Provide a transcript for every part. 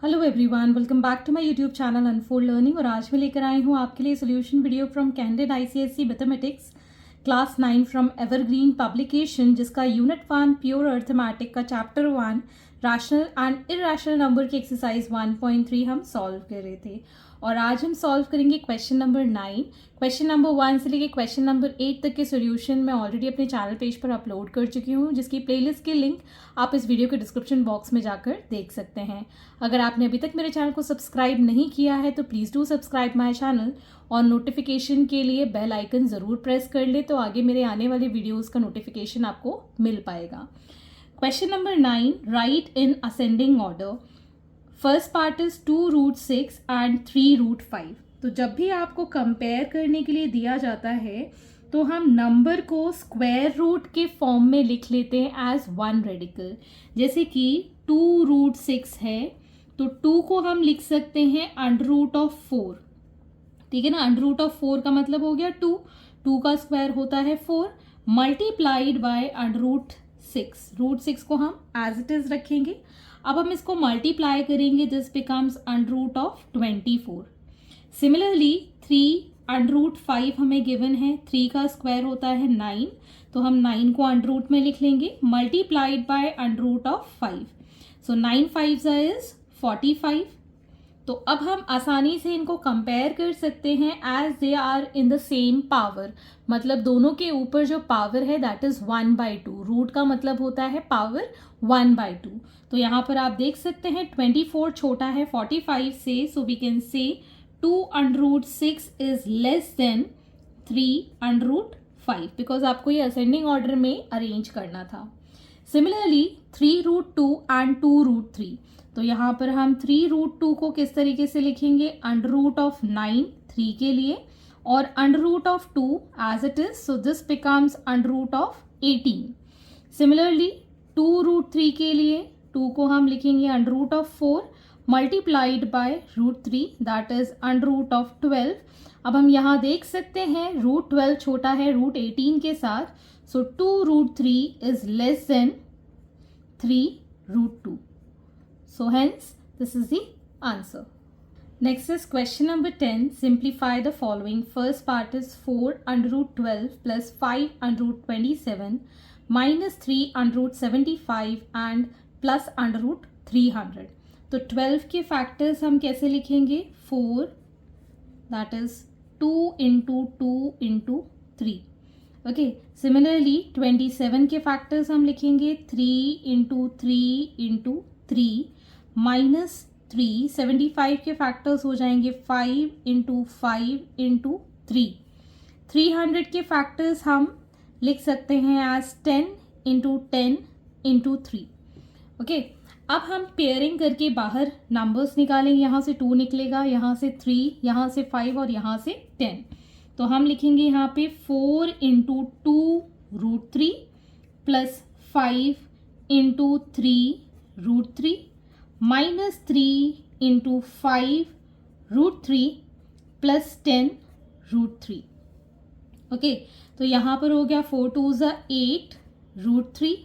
Hello everyone, welcome back to my YouTube channel unfold learning. और आज मैं लेकर आई हूँ आपके लिए solution video from candidate ICSE mathematics class 9 from evergreen publication, जिसका यूनिट 1 प्योर अर्थमेटिक का chapter 1 rational and irrational number की एक्सरसाइज 1.3 हम सॉल्व कर रहे थे। और आज हम सॉल्व करेंगे क्वेश्चन नंबर 9। क्वेश्चन नंबर 1 से लेकर क्वेश्चन नंबर 8 तक के सोल्यूशन मैं ऑलरेडी अपने चैनल पेज पर अपलोड कर चुकी हूँ, जिसकी प्लेलिस्ट की लिंक आप इस वीडियो के डिस्क्रिप्शन बॉक्स में जाकर देख सकते हैं। अगर आपने अभी तक मेरे चैनल को सब्सक्राइब नहीं किया है तो please do subscribe my channel और नोटिफिकेशन के लिए बेल आइकन ज़रूर प्रेस कर ले, तो आगे मेरे आने वाले वीडियोज़ का नोटिफिकेशन आपको मिल पाएगा। Question number 9, right in ascending order. First part is 2√6 and 3√5। तो जब भी आपको कंपेयर करने के लिए दिया जाता है तो हम नंबर को स्क्वायर रूट के फॉर्म में लिख लेते हैं एज वन रेडिकल। जैसे कि 2√6 है तो 2 को हम लिख सकते हैं √4। ठीक है ना, √4 का मतलब हो गया 2, 2 का स्क्वायर होता है 4 मल्टीप्लाइड बाय √6। √6 को हम एज इट इज रखेंगे। अब हम इसको मल्टीप्लाई करेंगे, दिस बिकम्स √24। सिमिलरली 3√5 हमें गिवन है, 3 का स्क्वायर होता है 9, तो हम 9 को अंडर में लिख लेंगे मल्टीप्लाइड बाय √5। So 9 5 is 45। तो अब हम आसानी से इनको कंपेयर कर सकते हैं as they are in the same power. मतलब दोनों के ऊपर जो पावर है दैट इज 1/2। रूट का मतलब होता है पावर 1/2। तो यहाँ पर आप देख सकते हैं 24 छोटा है 45 से, so we can say 2√6 is less than 3√5 because आपको ये असेंडिंग ऑर्डर में अरेंज करना था। Similarly 3√2 and 2√3। तो यहाँ पर हम 3√2 को किस तरीके से लिखेंगे, √9 3 के लिए और √2 as it is, so this becomes √18। Similarly 2√3 के लिए 2 को हम लिखेंगे √4 मल्टीप्लाइड बाय √3 दैट इज √12। अब हम यहाँ देख सकते हैं √12 छोटा है √18 के साथ, सो 2√3 is less than 3√2. So hence this is the answer. Next is question number 10. Simplify the following. First part is 4√12 plus 5√27 minus 3√75 and plus √300. तो 12 के फैक्टर्स हम कैसे लिखेंगे, 4 that is 2 into 2 into 3. Okay, similarly 27 के फैक्टर्स हम लिखेंगे 3 into 3 into 3 minus 3। 75 के factors हो जाएंगे 5 into 5 into 3। 300 के फैक्टर्स हम लिख सकते हैं एज 10 into 10 into 3। ओके, अब हम पेयरिंग करके बाहर नंबर्स निकालेंगे। यहाँ से 2 निकलेगा, यहाँ से 3, यहाँ से 5 और यहाँ से 10। तो हम लिखेंगे यहाँ पे 4 into 2√3 plus 5 into 3√3 minus 3 into 5√3 plus 10√3। Okay, तो यहाँ पर हो गया 4 2 8√3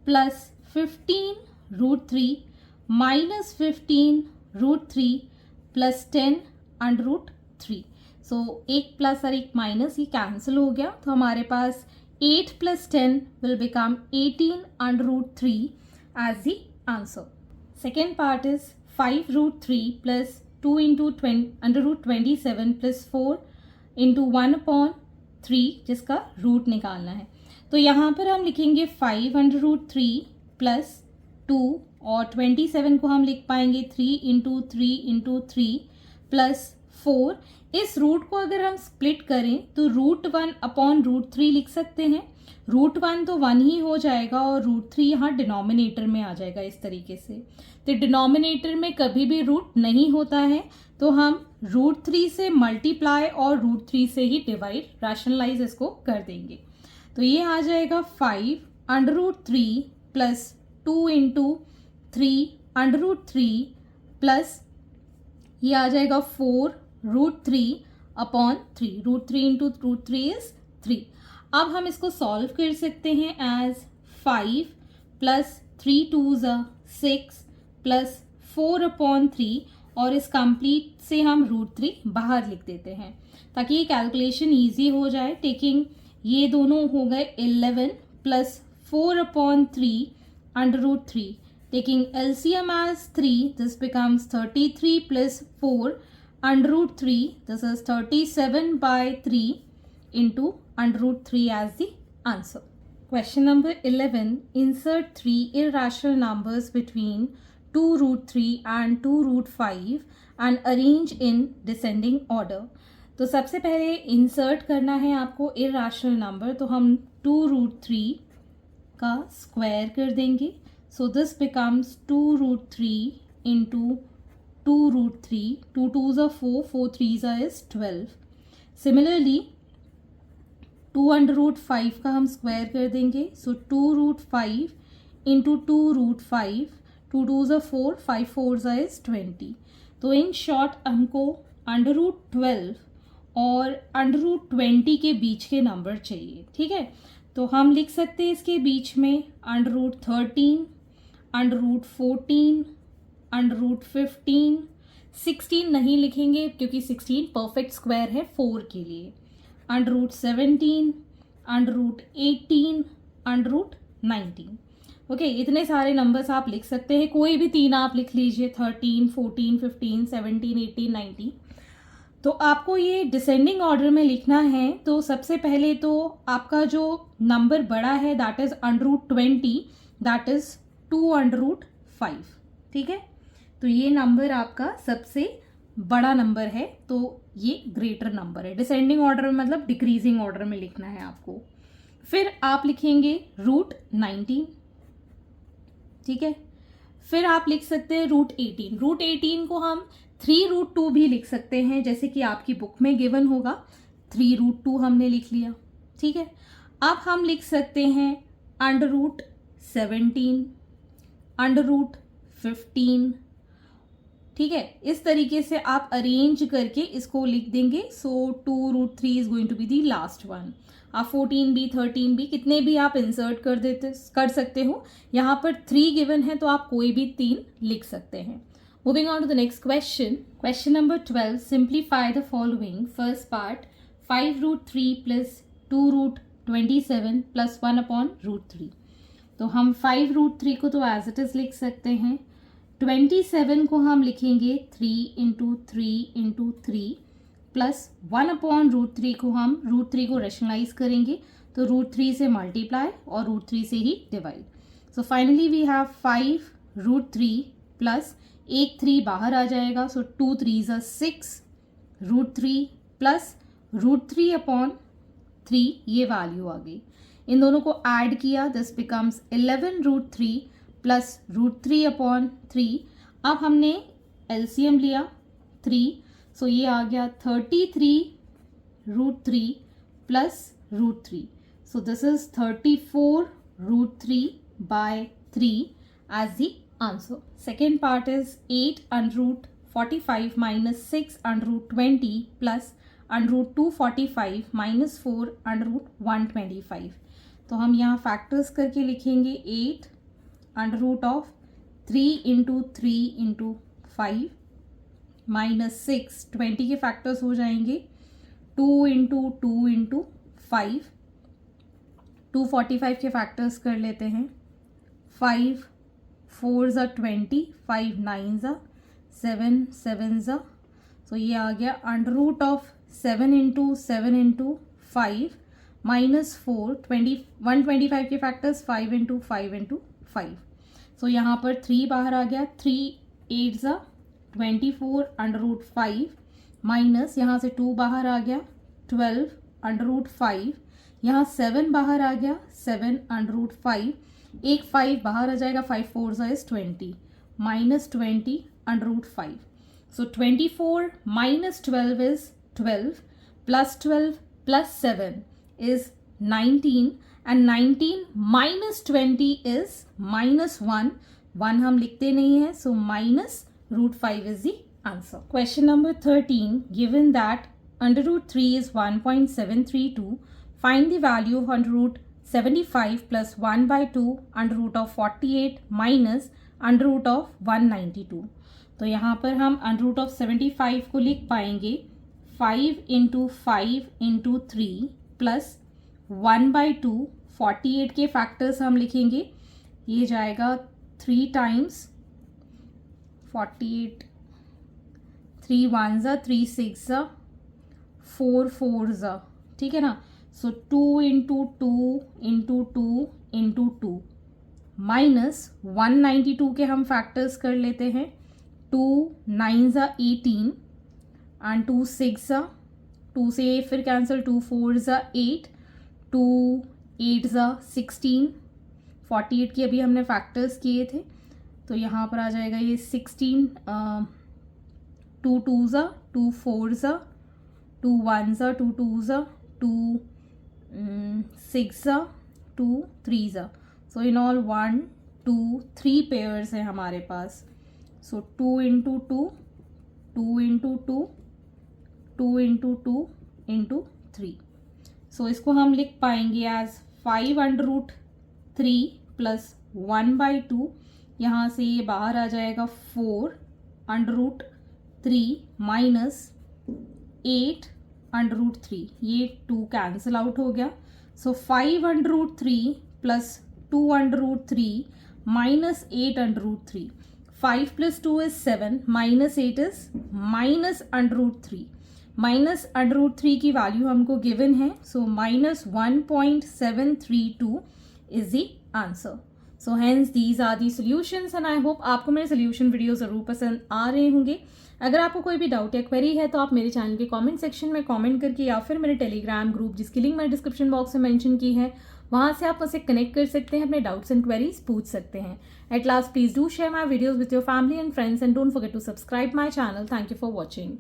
प्लस 15√3 माइनस 15√3 प्लस 10√3। सो एक प्लस और एक माइनस ये कैंसिल हो गया, तो हमारे पास 8 plus 10 will become 18√3 as the answer. Second part is 5√3 plus 2 into √27 plus 4 into 1/3 जिसका रूट निकालना है। तो यहाँ पर हम लिखेंगे 5√3 प्लस 2 और 27 को हम लिख पाएंगे 3 into 3 into 3 प्लस 4। इस रूट को अगर हम स्प्लिट करें तो √1/√3 लिख सकते हैं। √1 तो 1 ही हो जाएगा और √3 यहाँ डिनोमिनेटर में आ जाएगा इस तरीके से। तो डिनोमिनेटर में कभी भी रूट नहीं होता है, तो हम √3 से मल्टीप्लाई और √3 से ही डिवाइड रैशनलाइज इसको कर देंगे। तो ये आ जाएगा 5√3 प्लस 2 into 3√3 प्लस ये आ जाएगा 4√3/3। √3 into √3 is 3। अब हम इसको सॉल्व कर सकते हैं एज 5 प्लस 3 2 6 प्लस 4/3 और इस कंप्लीट से हम √3 बाहर लिख देते हैं ताकि ये कैलकुलेशन ईजी हो जाए. टेकिंग ये दोनों हो गए 11 plus 4/3 √3. Taking LCM as 3, this becomes 33 plus 4 √3. This is 37/3 into √3 as the answer. Question number 11. Insert 3 irrational numbers between 2√3 and 2√5 and arrange in descending order. तो सबसे पहले इंसर्ट करना है आपको इर्राशनल नंबर. तो हम 2√3 का स्क्वायर कर देंगे. So this becomes 2√3 into 2√3. 2 2s are 4, 4 3s is 12. Similarly, 2√5 का हम स्क्वायर कर देंगे. So 2√5 into 2√5. 2 2s are 4, 5 4s is 20. तो इन शॉर्ट हमको √12 और √20 के बीच के नंबर चाहिए. ठीक है, तो हम लिख सकते हैं इसके बीच में √13, √14, √15. 16 नहीं लिखेंगे क्योंकि 16 परफेक्ट स्क्वायर है 4 के लिए. √17, √18, √19. ओके, इतने सारे नंबर्स आप लिख सकते हैं. कोई भी 3 आप लिख लीजिए. 13, 14, 15, 17, 18, 19. तो आपको ये डिसेंडिंग ऑर्डर में लिखना है. तो सबसे पहले तो आपका जो नंबर बड़ा है दैट इज √20, दैट इज 2√5. ठीक है, तो ये नंबर आपका सबसे बड़ा नंबर है. तो ये ग्रेटर नंबर है. डिसेंडिंग ऑर्डर में मतलब डिक्रीजिंग ऑर्डर में लिखना है आपको. फिर आप लिखेंगे √19. ठीक है, फिर आप लिख सकते हैं √18. √18 को हम 3√2 भी लिख सकते हैं, जैसे कि आपकी बुक में गिवन होगा. 3√2 हमने लिख लिया. ठीक है, अब हम लिख सकते हैं √17, √15. ठीक है, इस तरीके से आप अरेंज करके इसको लिख देंगे. So 2√3 is going to be the last one. आप 14 भी 13 भी कितने भी आप इंसर्ट कर सकते हो. यहाँ पर 3 गिवन है तो आप कोई भी 3 लिख सकते हैं. Moving on to the next question. Question number 12. Simplify the following. First part, 5√3 plus 2√27 plus 1/√3. तो हम 5√3 को तो एज इट इज लिख सकते हैं. 27 को हम लिखेंगे 3 into 3 into 3 प्लस 1/√3 को हम √3 को रेशनलाइज करेंगे तो √3 से मल्टीप्लाई और √3 से ही divide. So finally we have 5√3 plus एक 3 बाहर आ जाएगा. सो 2 3s are 6 √3 प्लस √3/3 ये वैल्यू आ गई. इन दोनों को ऐड किया. This becomes 11√3 plus √3/3. अब हमने एलसीएम लिया 3. सो ये आ गया 33√3 plus √3. So this is 34√3/3 as the answer. Second part is 8√45 minus 6√20 plus √245 minus 4√125. तो हम यहाँ फैक्टर्स करके लिखेंगे 8√3 into 3 into 5 minus 6. 20 के फैक्टर्स हो जाएंगे 2 into 2 into 5. 245 के फैक्टर्स कर लेते हैं. 5 4s are 20, 5 9s are 7 7s are. So ये आ गया √7 into 7 into 5 minus 4. 125 के फैक्टर्स 5 into 5 into 5. So यहाँ पर 3 बाहर आ गया. 3 8s are 24 √5 माइनस यहाँ से 2 बाहर आ गया 12 √5. यहाँ 7 बाहर आ गया 7 √5. एक 5 बाहर आ जाएगा. 5 4s is 20 minus 20 √5. So 24 minus 12 is 12 plus 12 plus 7 is 19 and 19 minus 20 is -1. 1 हम लिखते नहीं हैं. So minus √5 is the answer. Question number 13. Given that √3 is 1.732, find the value of √75 plus 1/2 √48 minus √192. तो यहाँ पर हम √75 को लिख पाएंगे 5 × 5 × 3 प्लस 1/2। 48 के फैक्टर्स हम लिखेंगे, ये जाएगा 3 टाइम्स 48, 3 1s 3 6 4 4s, ठीक है ना। सो 2 × 2 × 2 × 2 माइनस 192 के हम फैक्टर्स कर लेते हैं। 2 9s 18 एंड 2 6, 2 से फिर कैंसिल, 2 4s 8, 2 8s 16। 48 की अभी हमने फैक्टर्स किए थे, तो यहाँ पर आ जाएगा ये 16, 2 2s 2 4s 2 1s 2 2s 2 6 2 3s। So in all 1 2 3 pairs है हमारे पास। सो 2 × 2 2 × 2 2 × 2 × 3। सो इसको हम लिख पाएंगे एज 5√3 प्लस 1/2। यहाँ से ये बाहर आ जाएगा 4√3 माइनस 8√3, ये 2 कैंसिल आउट हो गया। सो 5√3 plus 2√3 minus 8√3। 5 + 2 is 7, minus 8 is -√3। -√3 की वैल्यू हमको गिवन है, so -1.732 is the answer. So hence these are the solutions and I hope आपको मेरे सॉल्यूशन वीडियो ज़रूर पसंद आ रहे होंगे। अगर आपको कोई भी डाउट या क्वेरी है तो आप मेरे चैनल के कमेंट सेक्शन में कमेंट करके या फिर मेरे टेलीग्राम ग्रुप जिसकी लिंक मैंने डिस्क्रिप्शन बॉक्स में मेंशन की है, वहाँ से आप मुझसे कनेक्ट कर सकते हैं, अपने डाउट्स एंड क्वेरीज पूछ सकते हैं। At last please do share my videos with your family and friends and don't forget to subscribe my channel. Thank you for watching.